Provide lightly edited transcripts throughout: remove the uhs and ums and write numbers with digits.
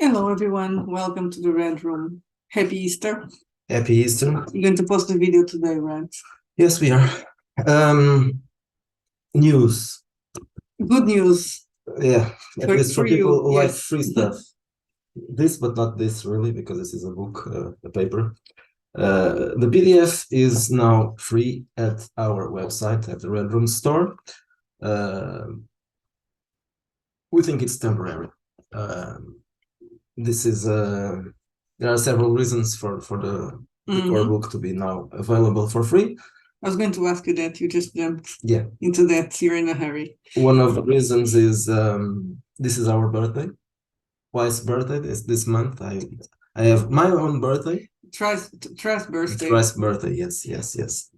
Hello, everyone. Welcome to the Red Room. Happy Easter. Happy Easter. You're going to post the video today, right? Yes, we are. News. Good news. Yeah, at least for people you. who like Yes. free stuff. This, but not this, really, because this is a book, a paper. The PDF is now free at our website, at the Red Room store. Uh, we think it's temporary. This is there are several reasons for the core book to be now available for free. I was going to ask you that. You just jumped Yeah. into that. You're in a hurry. One of the reasons is this is our birthday. Wife's birthday is this month. I have my own birthday. Tri's birthday. Tri's birthday. Yes.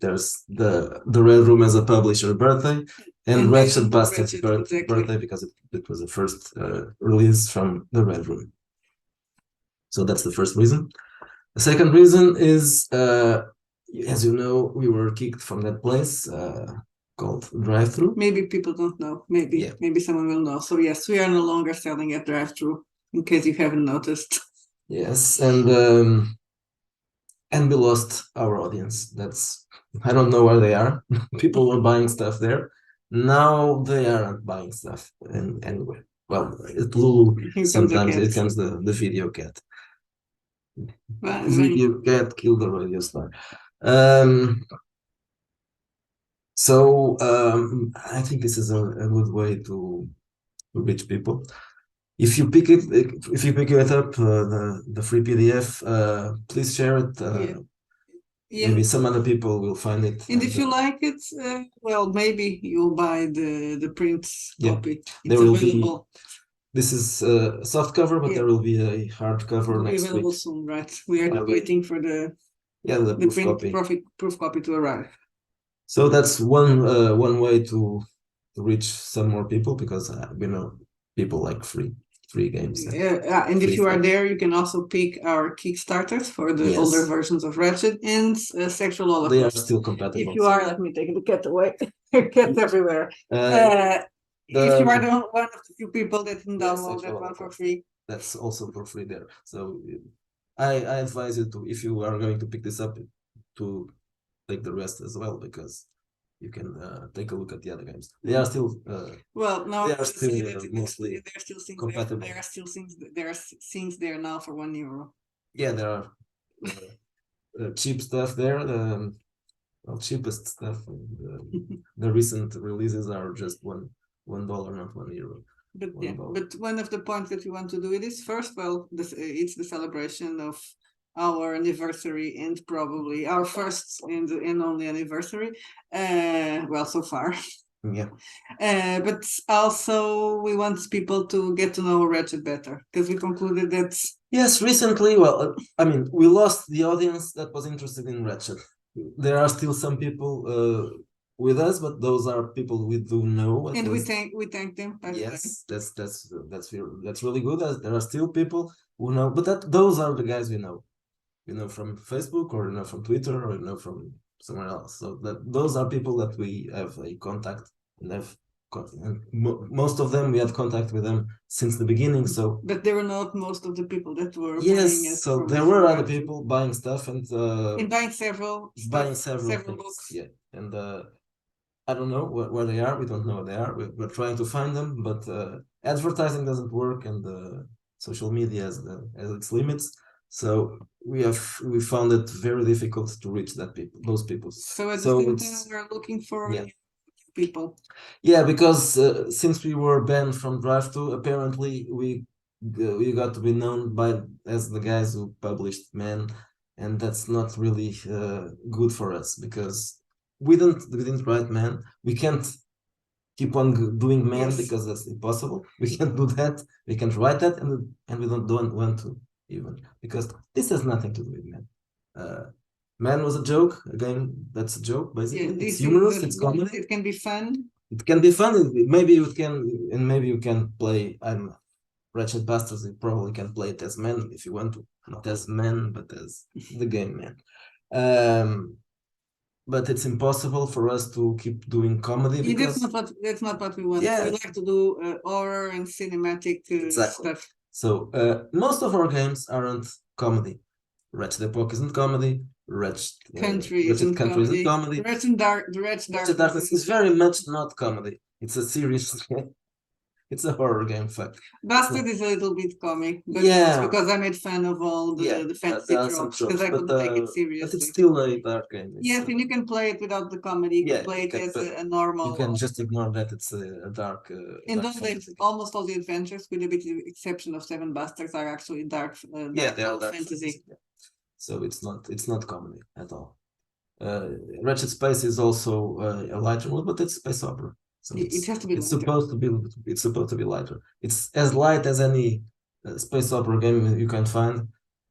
There's the Red Room as a publisher birthday and Wretched Bastard's birthday because it was the first release from the Red Room. So that's the first reason. The second reason is, as you know, we were kicked from that place called Drive-Thru. Maybe people don't know. Maybe someone will know. So yes, we are no longer selling at Drive-Thru, in case you haven't noticed. Yes, and we lost our audience. I don't know where they are. People were buying stuff there. Now they aren't buying stuff anyway. Well, sometimes it comes the video cat. Video cat killed the radio star. So I think this is a good way to reach people. If you pick it up, the free PDF, please share it. Maybe some other people will find it. And if you like it, well, maybe you'll buy the print copy. There will available. This is a soft cover, but there will be a hard cover next week. Available soon, right? We are waiting for the proof copy to arrive. So that's one way to reach some more people, because we know people like free games. And if you are there, you can also pick our Kickstarters for the older versions of Wretched and Sexual Holocaust. They are still compatible. If you are, let me take the cat away. Cats everywhere. If you are one of the few people that can download that one for free, that's also for free there. So I advise you to, if you are going to pick this up, to take the rest as well, because you can take a look at the other games. They are still they are still mostly compatible. There are things there now for €1. Yeah, there are cheap stuff there. Cheapest stuff. The recent releases are just $1, not €1. But one of the points that we want to do it is, first, well, it's the celebration of our anniversary, and probably our first and only anniversary. Well, so far. Yeah. But also we want people to get to know Wretched better, because we concluded that. Yes, recently, well, I mean, we lost the audience that was interested in Wretched. There are still some people with us, but those are people we do know. And we thank them. Yes, that's really good. There are still people who know, but those are the guys we know. You know, from Facebook, or you know, from Twitter, or you know, from somewhere else. So those are people that we have a contact, and most of them we had contact with them since the beginning. So, but they were not most of the people that were buying it. So there were other people buying stuff and buying several books. Yeah, and I don't know where they are. We don't know where they are. We're trying to find them, but advertising doesn't work, and social media has its limits. So we found it very difficult to reach those people. So at the same time, we're looking for people. Yeah, because since we were banned from Drive-Thru, apparently we got to be known as the guys who published Man, and that's not really good for us, because we didn't write Man. We can't keep on doing Man, because that's impossible. We can't do that. We can't write that, and we don't want to. Even because this has nothing to do with Man. Man was a joke. Again, that's a joke, basically. It's humorous, it's comedy. It can be fun. It can be fun. Maybe you can play, I don't know, Wretched Bastards. You probably can play it as Man if you want to. Not as Man, but as the game Man. But it's impossible for us to keep doing comedy, because that's not what we want. We like to do horror and cinematic stuff. So most of our games aren't comedy. Wretched Epoch isn't comedy. Country Wretched isn't Country isn't comedy. comedy. Wretched Darkness Darkness is very much not comedy. It's a serious game. It's a horror game, in fact. Bastard is a little bit comic, but Yeah. it's because I made fun of all the fantasy there are some tropes, because I tropes, couldn't take it but it's seriously. still a dark game. Yes, and you can play it without the comedy. You can Yeah, play you it can, as but a normal. you can just ignore that it's a dark. In dark those days, fantasy. almost all the adventures, with the exception of Seven Bastards, are actually dark. They are dark fantasy. yeah. So it's not comedy at all. Wretched Space is also a lighter one, but it's space opera. So it has to be it's lighter. supposed to be lighter. It's as light as any space opera game you can find.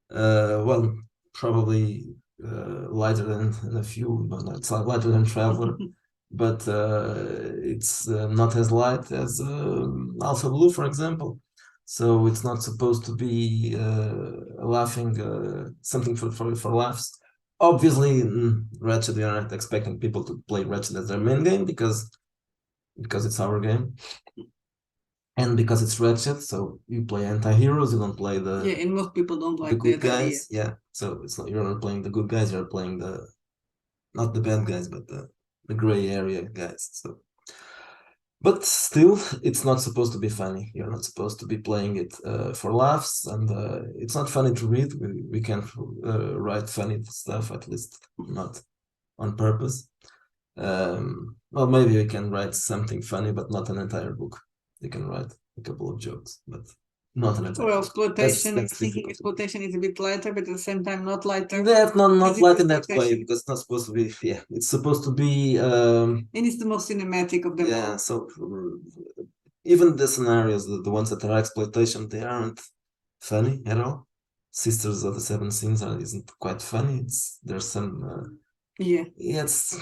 Well, probably lighter than a few, but it's lighter than Traveler. But it's not as light as Alpha Blue, for example. So it's not supposed to be laughing something for laughs. Obviously, Wretched, we aren't expecting people to play Wretched as their main game because it's our game. And because it's Wretched, so you play anti-heroes, you don't play the and most people don't like good that guys. idea. Yeah, so you're not playing the good guys, you're playing not the bad guys, but the gray area guys. So, but still, it's not supposed to be funny. You're not supposed to be playing it for laughs, and it's not funny to read. We can't write funny stuff, at least not on purpose. Well, maybe we can write something funny, but not an entire book. You can write a couple of jokes, but not an entire. Well, exploitation. That's I think exploitation is a bit lighter, but at the same time not lighter. That not light in that way because it's not supposed to be. Yeah, it's supposed to be. And it's the most cinematic of them all. Yeah, so even the scenarios, the ones that are exploitation, they aren't funny at all. Sisters of the Seven Sins isn't quite funny. There's some. Yeah. It's.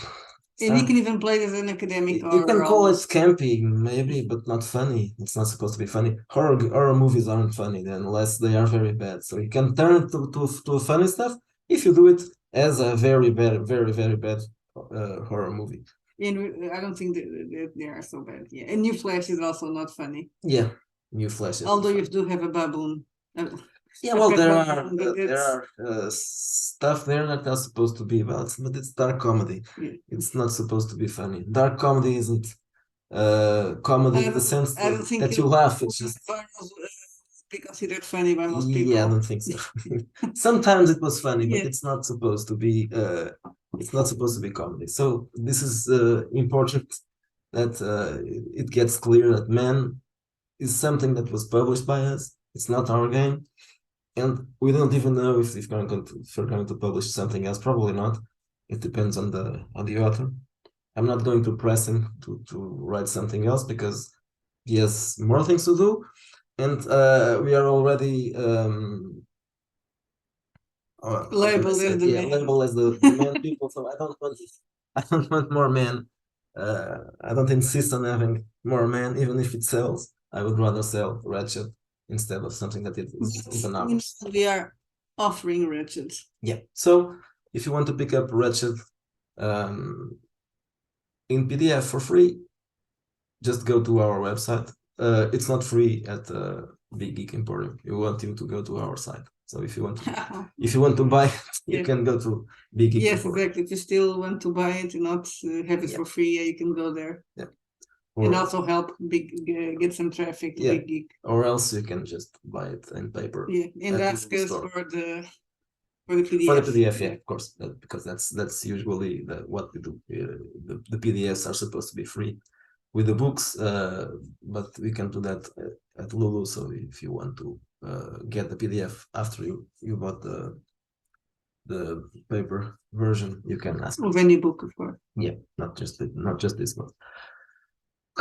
And you can even play it as an academic. You can call it campy, maybe, but not funny. It's not supposed to be funny. Horror movies aren't funny unless they are very bad. So you can turn it to funny stuff if you do it as a very bad, very, very bad horror movie. And I don't think that they are so bad. Yeah, and New Flash is also not funny. Yeah, New Flash. Although you do have a baboon. Yeah, well, there are stuff there that are supposed to be about, but it's dark comedy. Yeah. It's not supposed to be funny. Dark comedy isn't comedy in the sense that you laugh. It's just be considered funny by most people. Yeah, I don't think so. Sometimes it was funny, but it's not supposed to be. It's not supposed to be comedy. So this is important that it gets clear that Man is something that was published by us. It's not our game. And we don't even know if we're going to publish something else. Probably not. It depends on the author. I'm not going to press him to write something else because he has more things to do, and we are already labeled as the man people. So I don't want more men. I don't insist on having more men, even if it sells. I would rather sell Wretched instead of something that is even ours. We are offering Wretched. Yeah. So if you want to pick up Wretched in PDF for free, just go to our website. It's not free at Big Geek Emporium. We want you to go to our site. So if you want to buy it, you can go to Big Geek. Yes, Emporium. Exactly. If you still want to buy it and not have it for free, you can go there. Yeah. And also help get some traffic to Big Geek. Or else you can just buy it in paper. Yeah, and ask us for the PDF. For the PDF, yeah, of course, because that's usually what we do. The PDFs are supposed to be free with the books, but we can do that at Lulu. So if you want to get the PDF after you bought the paper version, you can ask. Of any book, of course. Yeah, not just this one.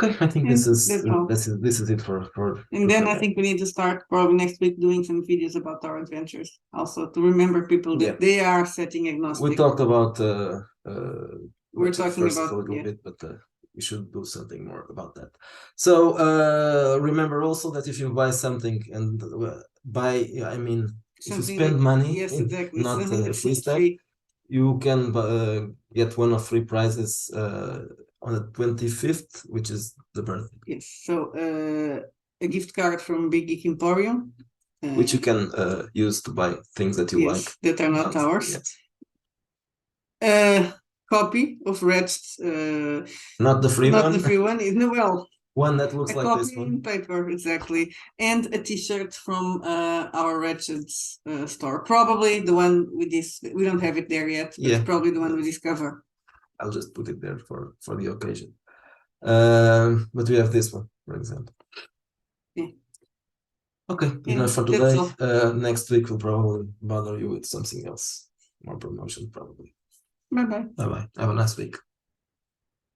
Okay, I think this is it for. And then I think we need to start probably next week doing some videos about our adventures, also to remember people that they are setting agnostic. We talked about we're talking about a little bit, but we should do something more about that. So remember also that if you buy something and if you spend money, not free stuff, you can get one of 3 prizes on the 25th, which is the birthday. Yes. So a gift card from Big Geek Emporium. Which you can use to buy things that you like. That are not ours. Yes. Copy of Wretched. Not the free not one. the free one. Well, one that looks like this copy one. in paper, exactly, and a T-shirt from our Wretched store. Probably the one with this. We don't have it there yet, but Yeah. probably the one with this cover. I'll just put it there for the occasion. But we have this one, for example. Yeah. Okay, enough for today. Next week we'll probably bother you with something else. More promotion, probably. Bye-bye. Bye-bye. Have a nice week.